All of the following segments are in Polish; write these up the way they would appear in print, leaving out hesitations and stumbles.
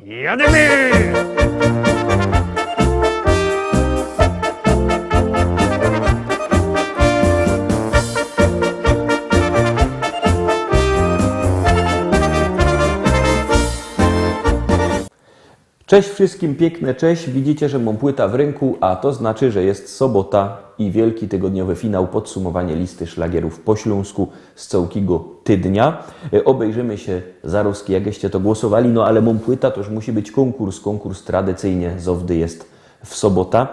Jademy! Cześć wszystkim, piękne cześć. Widzicie, że mam płyta w ręku, a to znaczy, że jest sobota i wielki tygodniowy finał, podsumowanie listy szlagierów po śląsku z całkiego tydnia. Obejrzymy się zarówki, jakście to głosowali, no ale mam płyta, to już musi być konkurs tradycyjnie zawdy jest w sobota.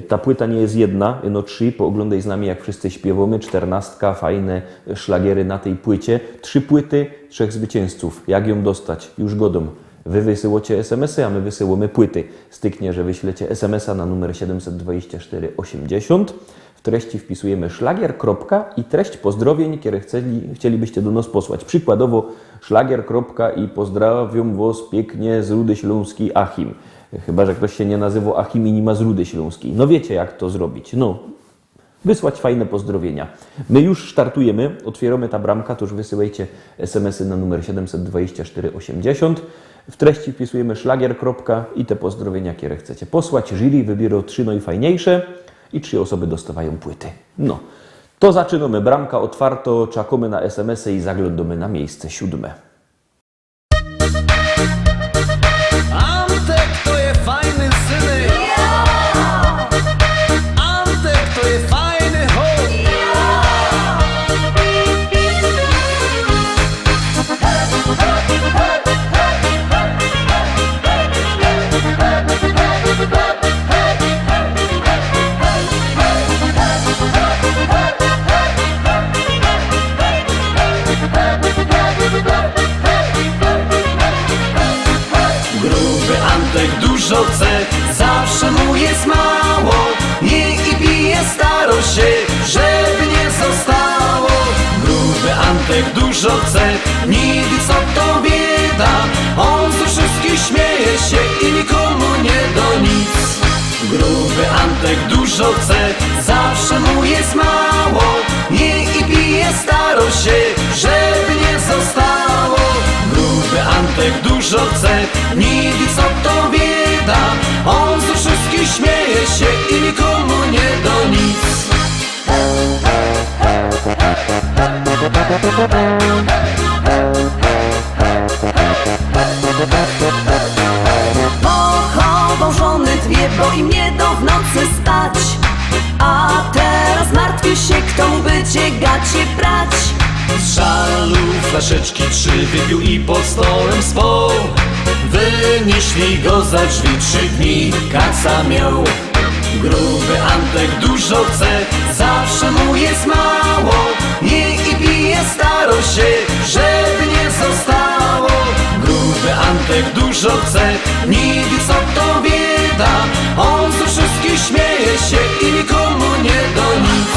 Ta płyta nie jest jedna, no 3, pooglądaj z nami jak wszyscy śpiewamy, 14, fajne szlagiery na tej płycie. 3 płyty, 3 zwycięzców. Jak ją dostać? Już godą. Wy wysyłacie SMS-y, a my wysyłamy płyty. Styknie, że wyślecie SMS-a na numer 72480. W treści wpisujemy szlagier, i treść pozdrowień, które chcielibyście do nas posłać. Przykładowo szlagier, i pozdrawiam was pięknie z Rudy Śląskiej Achim. Chyba że ktoś się nie nazywa Achim i nie ma z Rudy Śląskiej. No wiecie jak to zrobić. No, wysłać fajne pozdrowienia. My już startujemy, otwieramy ta bramka, to już wysyłajcie SMS-y na numer 72480. W treści wpisujemy szlagier, i te pozdrowienia, które chcecie posłać. Jury wybiera 3 najfajniejsze i 3 osoby dostawają płyty. No, to zaczynamy. Bramka otwarto, czekamy na SMS-y i zaglądamy na miejsce 7. Antek to je fajny syny. Antek to je fajny hop. Gruby Antek dużo chce, zawsze mu jest mało. Nie i pije, staro się, żeby nie zostało. Gruby Antek dużo chce, nigdy co to bieda. On ze wszystkich śmieje się i nikomu nie do nic. Gruby Antek dużo chce, zawsze mu jest mało. Nie i pije, staro się, żeby nie zostało. Gruby Antek dużo chce, nigdy co to bieda. On ze wszystkich śmieje się i nikomu nie do nic. Pochował żony 2, bo im nie do w nocy spać. A teraz martwi się, kto mu będzie gacie brać. Z żalu flaszeczki 3 wypił i pod stołem spał. Wynieśli go za drzwi, 3 dni kaca miał. Gruby Antek dużo chce, zawsze mu jest mało. Nie i pije, staro się, żeby nie zostało. Gruby Antek dużo chce, nigdy co to bieda. On ze wszystkich śmieje się i nikomu nie do nic.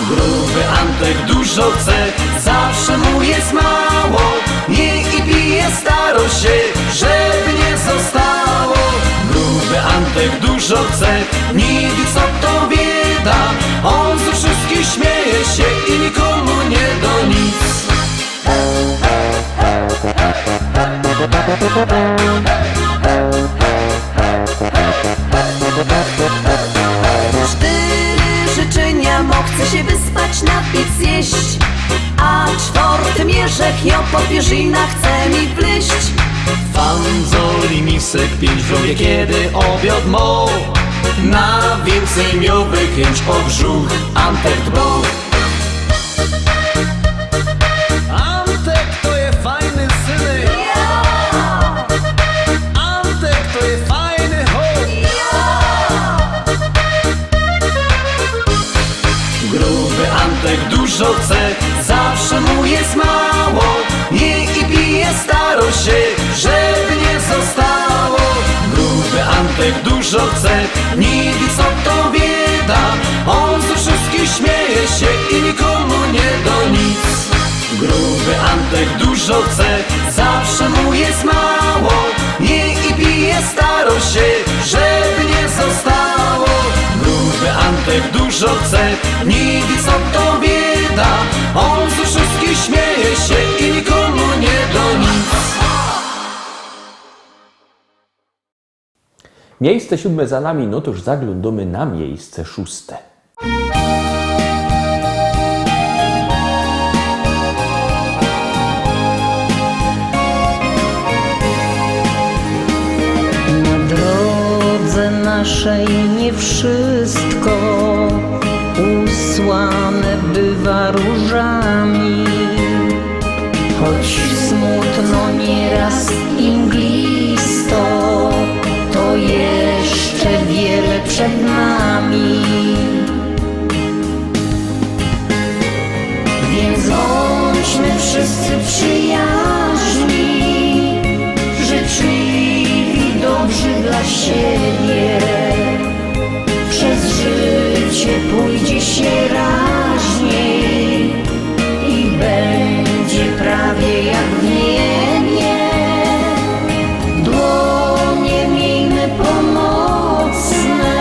Gruby Antek dużo chce, zawsze mu jest mało. Nie i pije, staro się, żeby nie zostało. Gruby Antek dużo chce, nigdy co to bieda. On ze wszystkich śmieje się i nikomu nie do nic. Życzenia mo chce się wyspać, napić, zjeść. A 4. Jerzech ją po pierzynach chce mi wleść. Fanzoli misek 5 w rowie, kiedy obiad mo. Na więcej miałby chęć o brzuch Antek dbał. Antek to je fajny syny. Antek to je fajny hop. Gruby Antek dużo chce, zawsze mu jest mało. Nie i pije, staro się, żeby nie zostało. Gruby Antek dużo chce, nigdy co to bieda. On ze wszystkich śmieje się i nikomu nie do nic. Gruby Antek dużo chce, zawsze mu jest mało. Nie i pije, staro się, żeby nie zostało. Gruby Antek dużo chce, nigdy co to bieda. On ze wszystkich śmieje się i nikomu nie do nic. Miejsce 7 za nami, no toż zaglądamy na miejsce 6. Na drodze naszej nie wszystko usłane bywa różami, choć smutno nieraz i mglisto, to jeszcze wiele przed nami. Więc bądźmy wszyscy przyjaźni, życzliwi, dobrzy dla siebie. Przez życie pójdzie się raźniej i będzie prawie jak w niebie. Dłonie miejmy pomocne,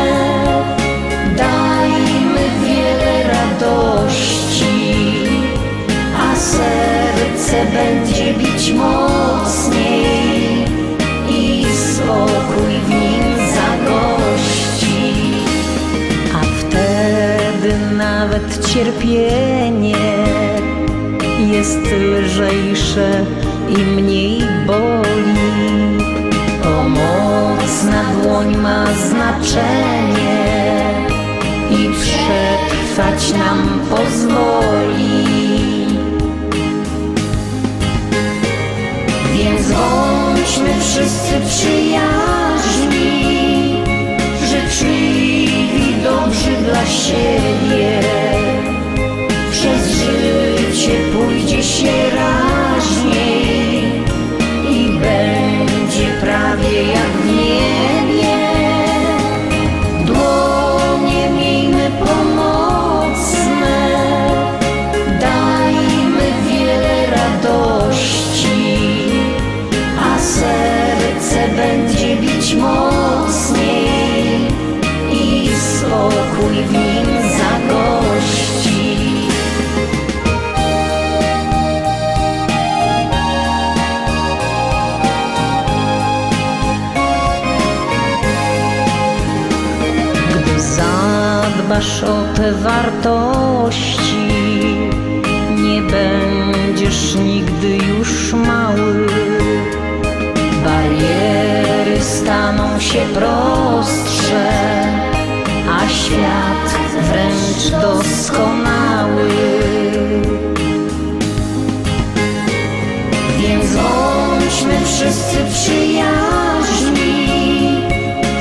dajmy wiele radości, a serce będzie bić mocniej i spokój w nim zagości. A wtedy nawet cierpienie jest lżejsze i mniej boli. Pomocna dłoń ma znaczenie i przetrwać nam pozwoli. Więc bądźmy wszyscy przyjaźni, życzliwi, dobrzy dla siebie. Przez życie pójdzie się raźniej i będzie prawie jak w niebie. Dłonie miejmy pomocne, dajmy wiele radości, a serce będzie bić mocniej i spokój w nim zagości. Gdy zadbasz o te wartości, nie będziesz nigdy już mały. Bariery staną się prostsze, a świat wręcz doskonały. Więc bądźmy wszyscy przyjaźni,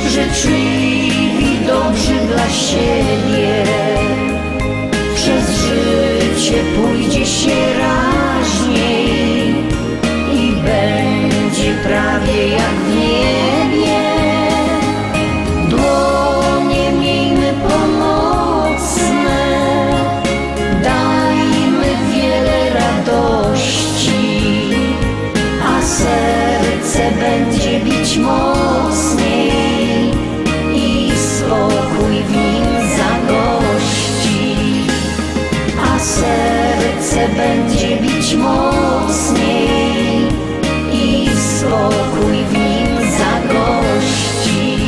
życzliwi, dobrzy dla siebie. Przez życie pójdzie się raźniej i będzie prawie jak w niebie. Dłonie miejmy pomocne, dajmy wiele radości, a serce będzie bić mocniej i spokój w nim zagości. A serce będzie bić mocniej i spokój w nim zagości.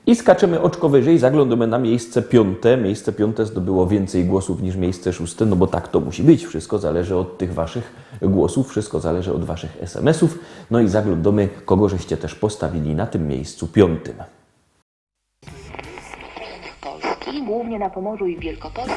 I skaczemy oczko wyżej, zaglądamy na miejsce 5. Miejsce 5 zdobyło więcej głosów niż miejsce 6, no bo tak to musi być. Wszystko zależy od tych waszych głosów, wszystko zależy od waszych SMS-ów. No i zaglądamy, kogo żeście też postawili na tym miejscu 5. Polski, głównie na Pomorzu i w Wielkopolsce.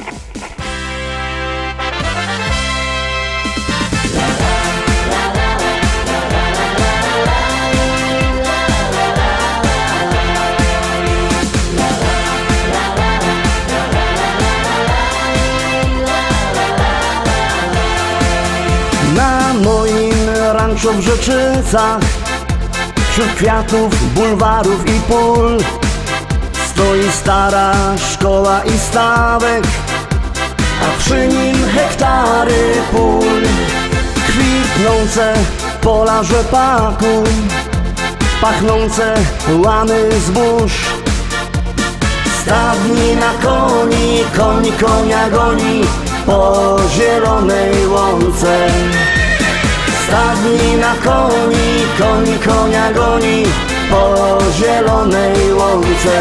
Na moim ranczu w Rzeczycach, wśród kwiatów, bulwarów i pól, stoi stara szkoła i stawek, a przy nim hektary pól. Kwitnące pola rzepaku, pachnące łany zbóż, Stadnina koni, koni konia goni po zielonej łące. Stadnina koni, koni konia goni po zielonej łące.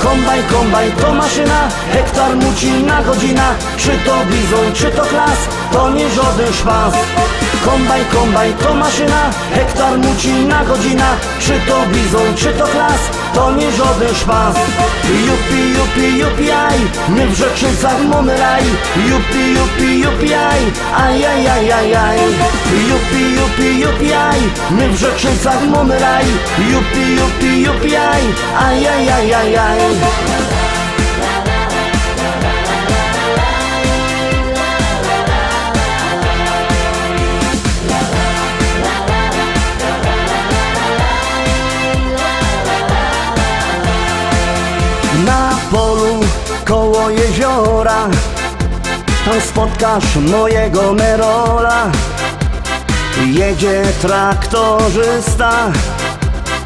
Kombajn, kombajn to maszyna, hektar muci na godzina. Czy to bizon, czy to klas, to nie żaden szpas. Kombajn, kombajn to maszyna, hektar muci na godzina. Czy to bizon, czy to klas, to nie żaden szpas. Jupi, jupi, jupi, aj, my w Rzeczycach mamy raj. Jupi, jupi, jupi, aj, aj, aj, aj, aj, aj. Jupi, jupi, jupi, aj, my w Rzeczycach mamy raj. Jupi, jupi, jupi, aj, aj, aj, aj, aj, aj. Na polu koło jeziora tam spotkasz mojego Merola. Jedzie traktorzysta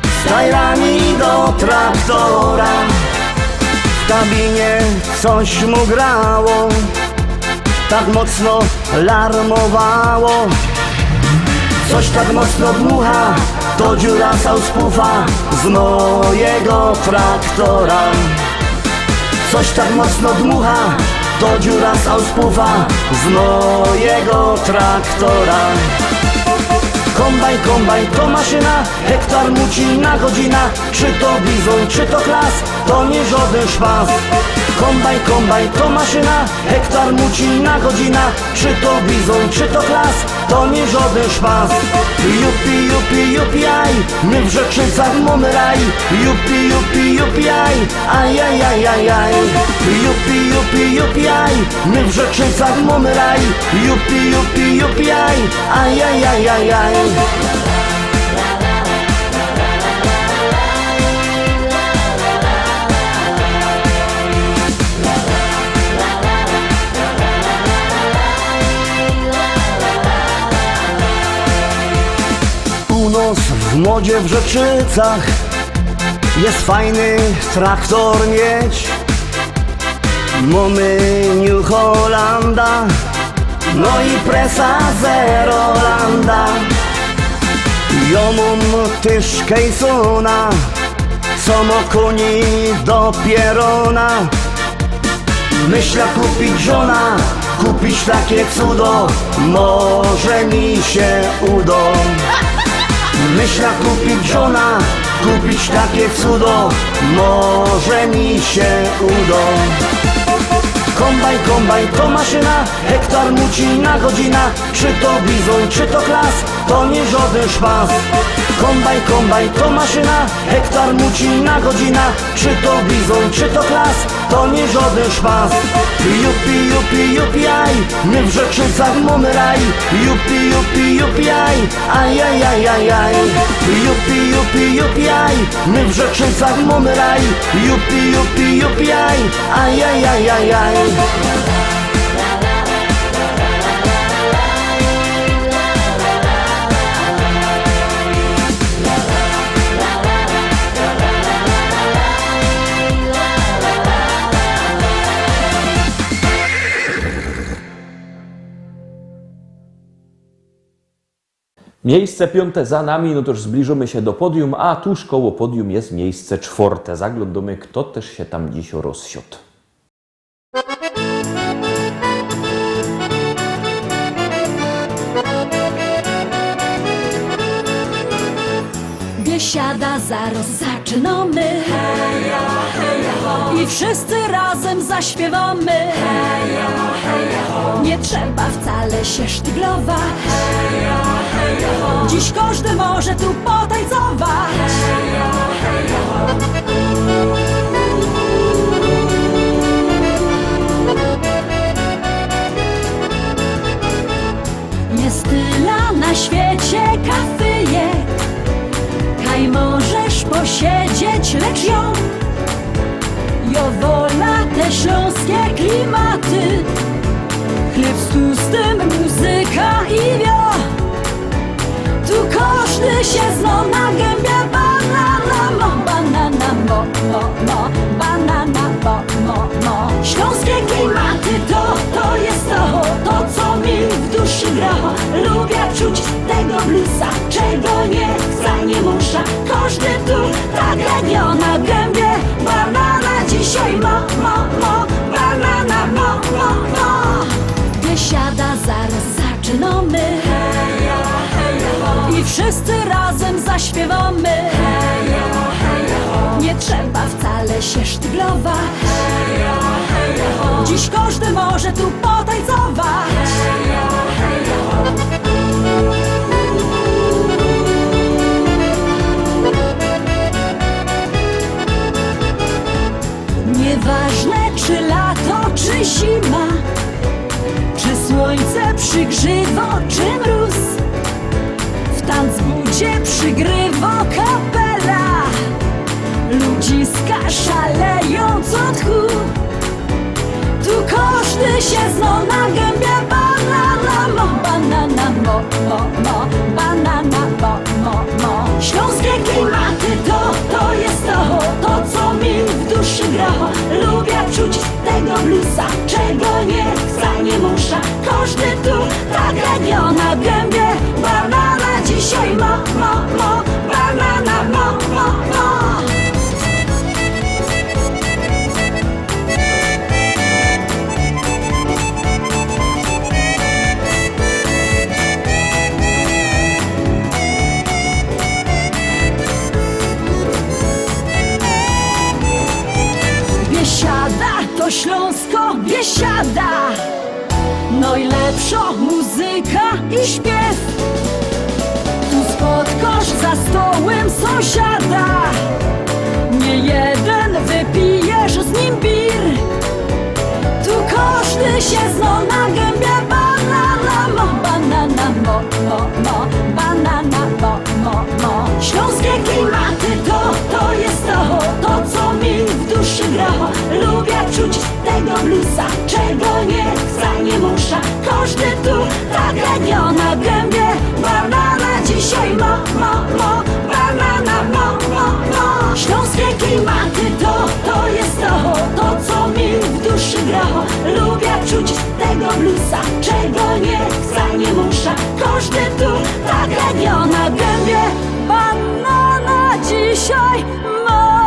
z tajrami do traktora. W kabinie coś mu grało, tak mocno larmowało. Coś tak mocno dmucha, to dziura sauspufa z mojego traktora. Coś tak mocno dmucha, to dziura sauspufa z mojego traktora. Kombajn, kombajn to maszyna, hektar muci na godzina. Czy to bizon, czy to klas, to nie żaden szpas. Kombajn, kombajn to maszyna, hektar muci na godzina. Czy to bizon, czy to klas, to nie żaden szpas. Jupi, jupi, jupi, aj, my w Rzeczycach mamy raj. Jupi, jupi, jupi, aj, aj, aj, aj, aj, aj. Jupi, jupi, jupi, aj, my w Rzeczycach mamy raj. Jupi, jupi, jupi, aj, aj, aj, aj, aj, aj. Północ w modzie w Rzeczycach, jest fajny traktor mieć. Mamy New Hollanda, no i presa Zerolanda. Ja mam też Kejsona, co ma koni do pierona. Myślę kupić żona, kupić takie cudo, może mi się uda. Myślę kupić żona, kupić takie cudo, może mi się uda. Kombajn, kombajn to maszyna, hektar muci na godzina. Czy to bizon, czy to klas, to nie żaden szpas. Kombajn, kombajn to maszyna, hektar muci na godzina. Czy to bizon, czy to klas, to nie żaden szpas. Jupi, jupi, jupi, aj, my w Rzeczycach mamy raj. Jupi, jupi, jupi, aj, aj, aj, aj, aj, aj. Jupi, jupi, jupi, aj, my w Rzeczycach mamy raj. Jupi, jupi, jupi, aj, aj, aj, aj, aj, aj. Miejsce 5 za nami, no to już zbliżymy się do podium, a tuż koło podium jest miejsce 4. Zaglądamy, kto też się tam dziś rozsiadł. Biesiada zaraz zaczynamy, heja, heja, ho. I wszyscy razem zaśpiewamy, heja, heja, ho. Nie trzeba wcale się sztyglować, heja, heja, ho. Dziś każdy może tu potańcować, heja, heja, ho. Jest tyle na świecie kafyjek, kaj możesz posiedzieć, lecz ją wola te śląskie klimaty. Chleb z tłustym, muzyka i wio. Tu każdy się zna na gębie banana, banana, mo, zaśpiewamy. Nie trzeba wcale się sztyglować. Dziś każdy może tu potańcować. Nieważne czy lato, czy zima, czy słońce przygrzywo, czy mróz, w tanzbudzie przygrywo kapela. Ludziska szaleją co tchu. Tu każdy się zno na gębie. Banana mo, banana mo, mo, mo, banana mo, mo, mo. Śląskie klimaty to jest to co mi w duszy gra. Lubię czuć tego bluesa, czego nie chcę, nie muszę. Każdy tu tak jak ja na gębie. Banana dzisiaj mo, mo, mo, banana mo, mo, mo. Biesiada to Śląsko, biesiada. Najlepsza muzyka i śpiew. Tu spotkasz za stołem sąsiada. Nie jeden wypijesz z nim bir. Tu każdy się zna na gębie. Banana mo, banana mo, mo, mo, banana mo, mo, mo. Śląskie klimaty to jest to co mi w duszy gra. Lubię czuć tego bluesa, czego nie chcę, nie muszę. Każdy tu tak jak ja na gębie. Banana dzisiaj mo, mo, mo, banana mo, mo, mo. Śląskie klimaty to jest to co mi w duszy gra. Lubię czuć tego bluesa, czego nie chcę, nie muszę. Każdy tu tak jak ja na gębie. Banana dzisiaj mo.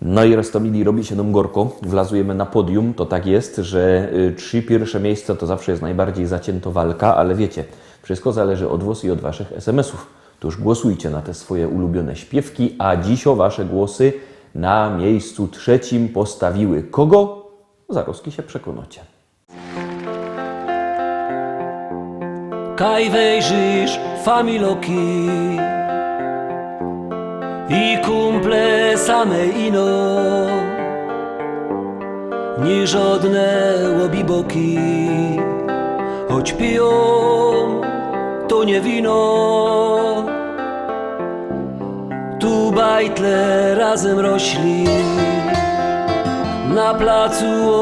No i Restomili robi się nam gorko, wlazujemy na podium, to tak jest, że 3 pierwsze miejsca to zawsze jest najbardziej zacięto walka, ale wiecie, wszystko zależy od was i od waszych SMS-ów. To już głosujcie na te swoje ulubione śpiewki, a dziś o wasze głosy na miejscu 3 postawiły kogo? Zaraz się przekonacie. Kaj wejrzysz familoki i kumple same ino, ni żadne łobiboki, choć piją to nie wino. Tu bajtle razem rośli, na placu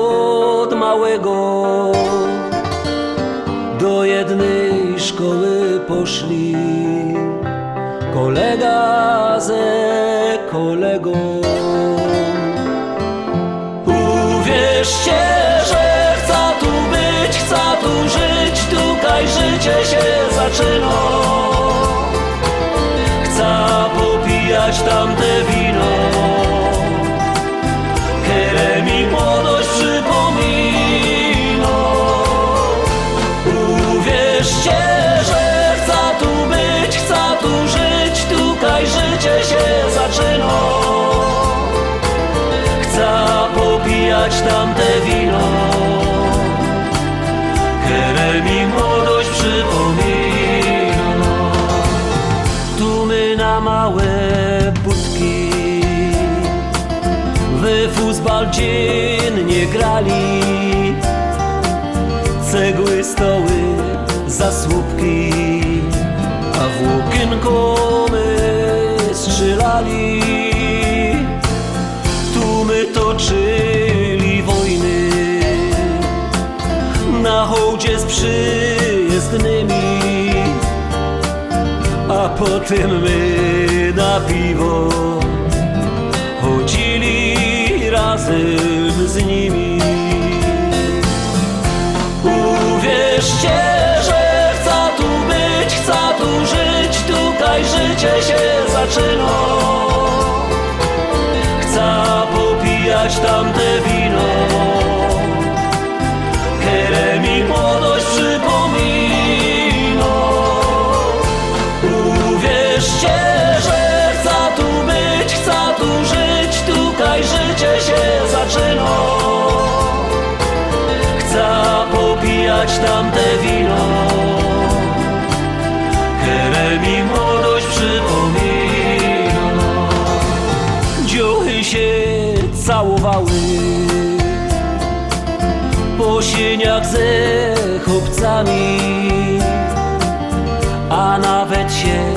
od małego do jednej szkoły poszli, kolega ze kolegą. Uwierzcie, że chcę tu być, chcę tu żyć, tutaj życie się zaczyna. Chcę popijać tamte wino, które mi młodość przypomina. Uwierzcie, że chcę tu być, chcę tu żyć, tutaj życie się zaczyna. Chcę popijać tamte wino, które mi młodość przypomina. Tu my na małe budki we futbal dziennie grali, cegły, stoły, zasłupki, a w łokienko my strzelali. Tu my toczyli wojny na hołdzie z przyjezdnymi, a potem my na piwo chodzili razem z nimi. Uwierzcie, że chcę tu być, chcę tu żyć, tutaj życie się zaczyna. popijać tamte wino, które mi młodość przypomina. Uwierzcie, że chcę tu być, chcę tu żyć, tutaj życie się zaczyna. Chcę popijać tamte wino, które mi młodość przypomina. Dziuchy się całowały po sieniach ze chłopcami, a nawet się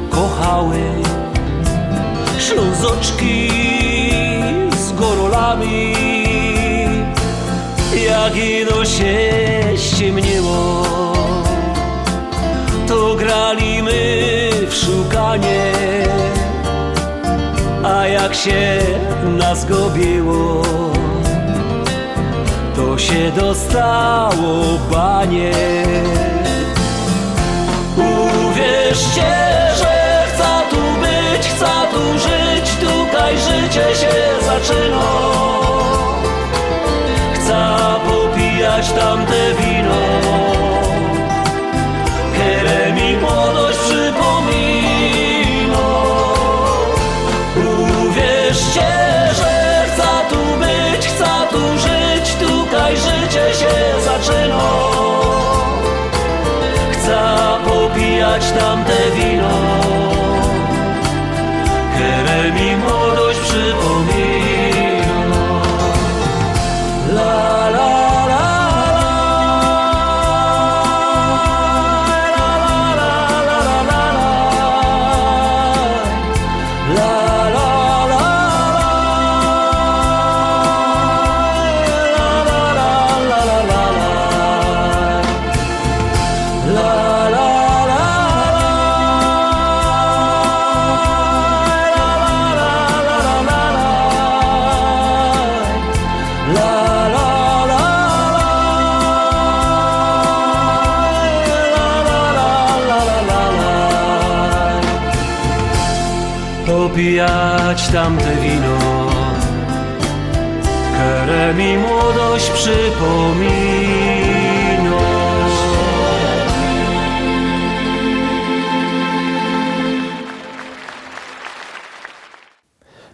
kochały ślązoczki z gorolami. Jak ino się ściemniło, to grali my w szukanie, a jak się nas gobiło, to się dostało banie. Uwierzcie, że chcę tu być, chcę tu żyć, tutaj życie się zaczyna. Chcę popijać tamte wino, które mi młodość przypomina. Uwierzcie, że chcę tu być, chcę tu żyć, tutaj życie się zaczyna. Chcę popijać tamte wino, które mi młodość przypomina. La la la popijać tamte wino, które mi młodość przypomina.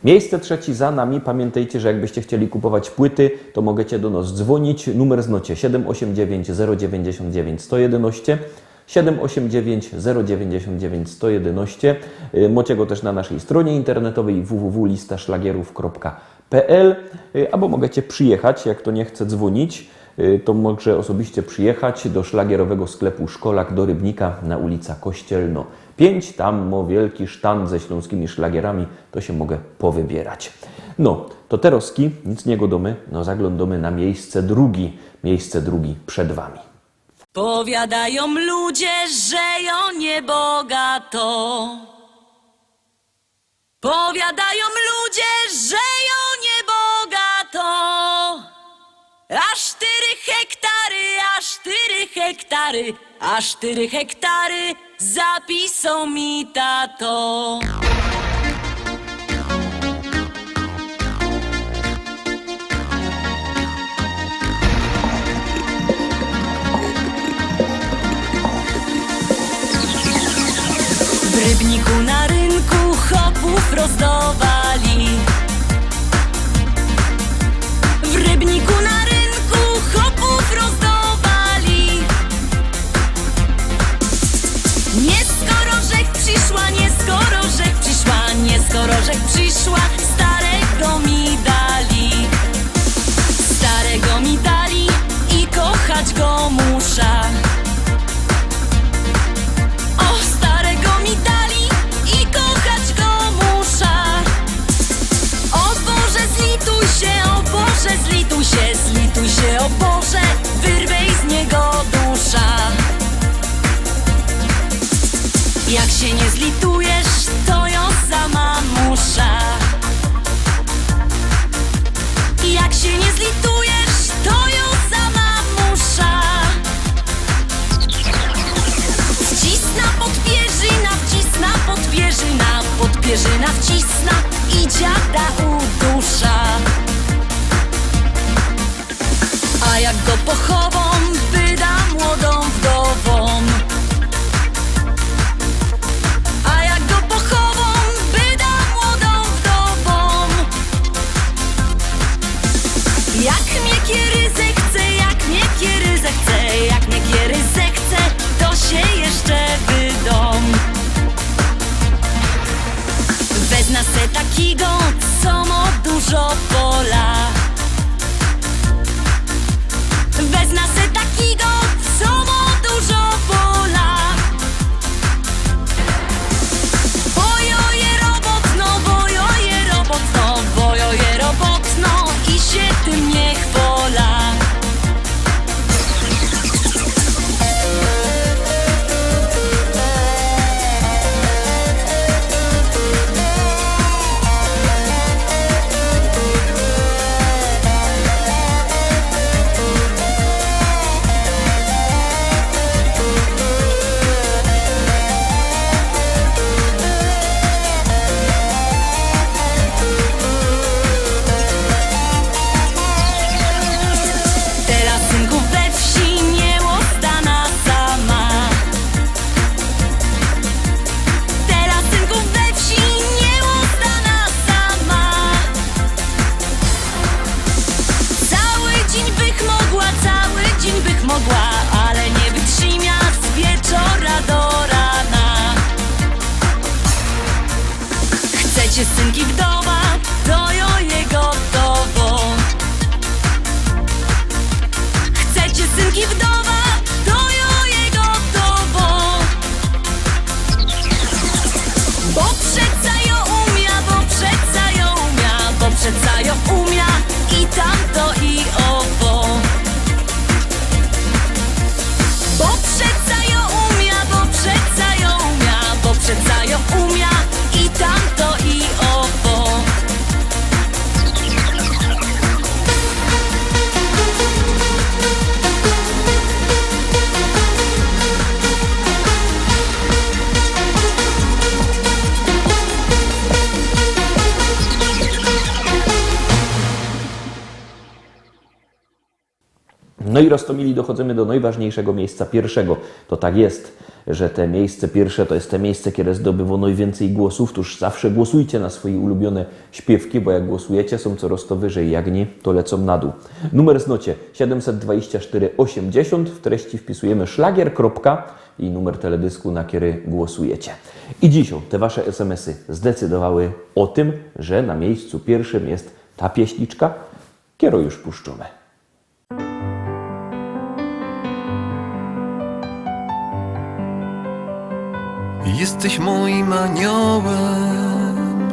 Miejsce trzecie za nami. Pamiętajcie, że jakbyście chcieli kupować płyty, to możecie do nas dzwonić. Numer znocie 789 099 111. 789 099 111. Macie go też na naszej stronie internetowej www.listaszlagierów.pl, albo możecie przyjechać, jak to nie chce dzwonić, to może osobiście przyjechać do szlagierowego sklepu Szkolak do Rybnika na ulica Kościelno 5. Tam ma wielki sztand ze śląskimi szlagierami, to się mogę powybierać. No, to teroski, nic nie godomy, no zaglądamy na miejsce drugi przed Wami. Powiadają ludzie, że ją niebogato. Powiadają ludzie, że ją niebogato. Aż 4 hektary, aż 4 hektary zapisał mi tato. W Rybniku na rynku chopów rozdawali. W Rybniku na rynku chopów rozdawali. Nie skoro rzek przyszła, nie skoro rzek przyszła, nie skoro rzek przyszła, starego mi dali. Starego mi dali i kochać go muszę. Zlituj się, o Boże, wyrwej z niego dusza. Jak się nie zlitujesz, to ją sama muszę. Jak się nie zlitujesz, to ją sama muszę. Wcisna podpierzyna, wcisna podpierzyna, podpierzyna wcisna i dziada udusza. pochową wyda młodą wdową. A jak go pochową wyda młodą wdową. Jak mnie kiery zechce, jak mnie kiery zechce, jak mnie kiery zechce, to się jeszcze wydom. Wezna se takiego, co ma dużo pola. Wezna se takiego, co ma dużo pola. Bojoje robotno, bojoje robotno, bojoje robotno i się tym nie chwola. Teraz synków we wsi nie ostana sama. Teraz synków we wsi nie ostana sama. Cały dzień bych mogła, cały dzień bych mogła, ale nie wytrzyma z wieczora do rana. Chcecie synki wdowa, to jo jego gotowo. Chcecie synki wdowa, to jo jego gotowo. Bo przeca ją umia, bo przeca ją umia, bo przeca ją umia i tamto i owo. Bo przeca ją umia, bo przeca ją umia, bo przeca ją umia i tamto i owo. No i Roztomili, dochodzimy do najważniejszego miejsca pierwszego. To tak jest, że te miejsce pierwsze to jest te miejsce, które zdobywa najwięcej głosów. Tuż zawsze głosujcie na swoje ulubione śpiewki, bo jak głosujecie, są coraz to wyżej, jak nie, to lecą na dół. Numer znocie 72480, w treści wpisujemy szlagier, i numer teledysku, na który głosujecie. I dzisiaj te wasze SMS-y zdecydowały o tym, że na miejscu pierwszym jest ta pieśniczka, którą już puszczamy. Jesteś moim aniołem,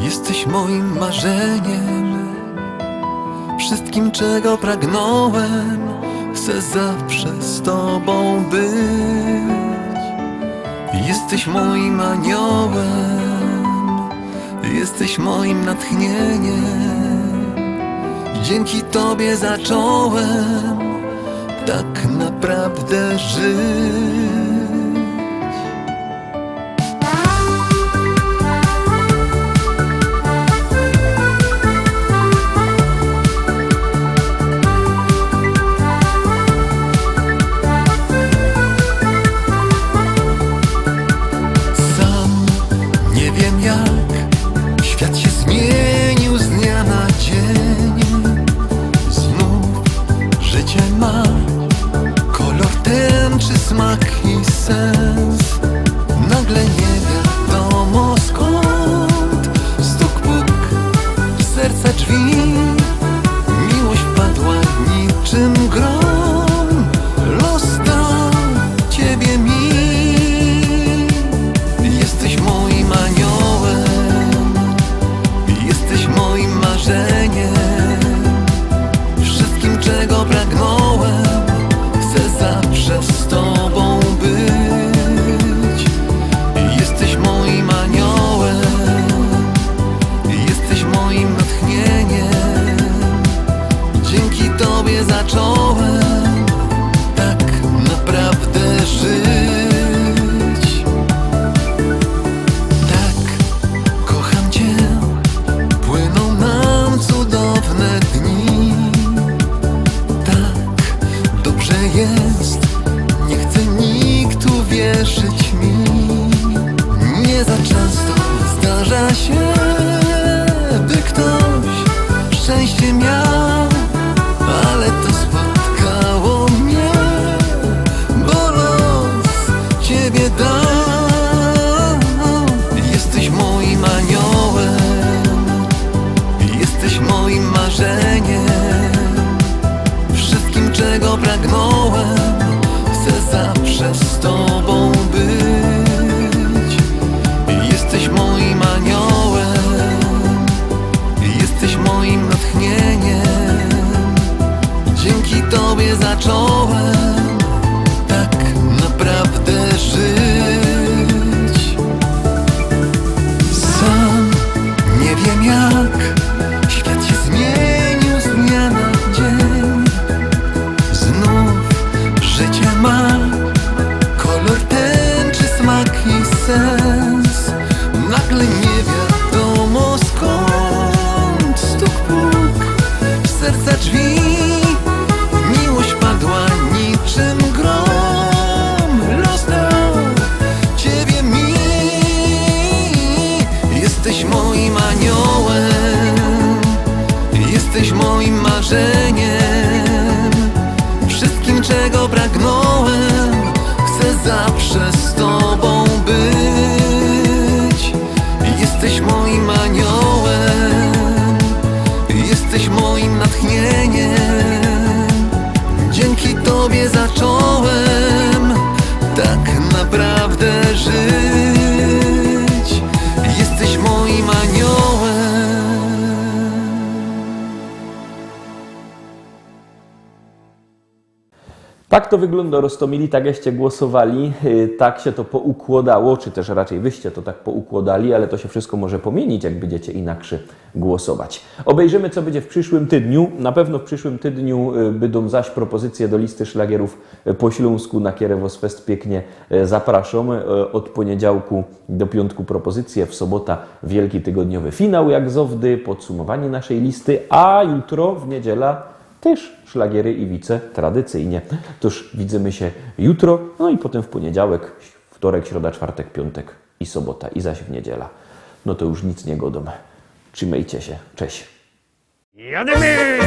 jesteś moim marzeniem, wszystkim czego pragnąłem, chcę zawsze z Tobą być. Jesteś moim aniołem, jesteś moim natchnieniem, dzięki Tobie zacząłem tak naprawdę żyć. Świat się zmienił z dnia na dzień. Znów życie ma kolor, tęczy, smak i szczęście miał, ale to spotkało mnie, bo los ciebie dał. Jesteś moim aniołem, jesteś moim marzeniem, wszystkim czego pragnąłem, chcę zawsze z tobą być. Jesteś moim aniołem, jesteś moim natchnieniem, dzięki tobie zacząłem tak naprawdę żyć. Sam nie wiem jak świat się zmienił z dnia na dzień. Znów życie ma kolor tęczy, smak i sens. Nagle nie wiadomo skąd stuk puk w serca drzwi. Miłość padła niczym grom, los dał ciebie mi. Jesteś moim aniołem, jesteś moim marzeniem, wszystkim czego pragnąłem, chcę zawsze z tobą być. Jesteś moim aniołem, jesteś moim natchnieniem, dzięki tobie zacząłem tak naprawdę żyć. Jesteś moim aniołem. Tak to wygląda, Roztomili, tak jakście głosowali, tak się to poukładało, czy też raczej wyście to tak poukładali, ale to się wszystko może pomienić, jak będziecie inaczej głosować. Obejrzymy, co będzie w przyszłym tygodniu. Na pewno w przyszłym tygodniu będą zaś propozycje do listy szlagierów po śląsku na Kierewos Fest. Pięknie zapraszam. Od poniedziałku do piątku propozycje, w sobota wielki tygodniowy finał, jak zawdy, podsumowanie naszej listy, a jutro w niedziela też szlagiery i wice tradycyjnie. Toż widzimy się jutro, no i potem w poniedziałek, wtorek, środa, czwartek, piątek i sobota, i zaś w niedziela. No to już nic nie godą. Trzymajcie się. Cześć. Jademy!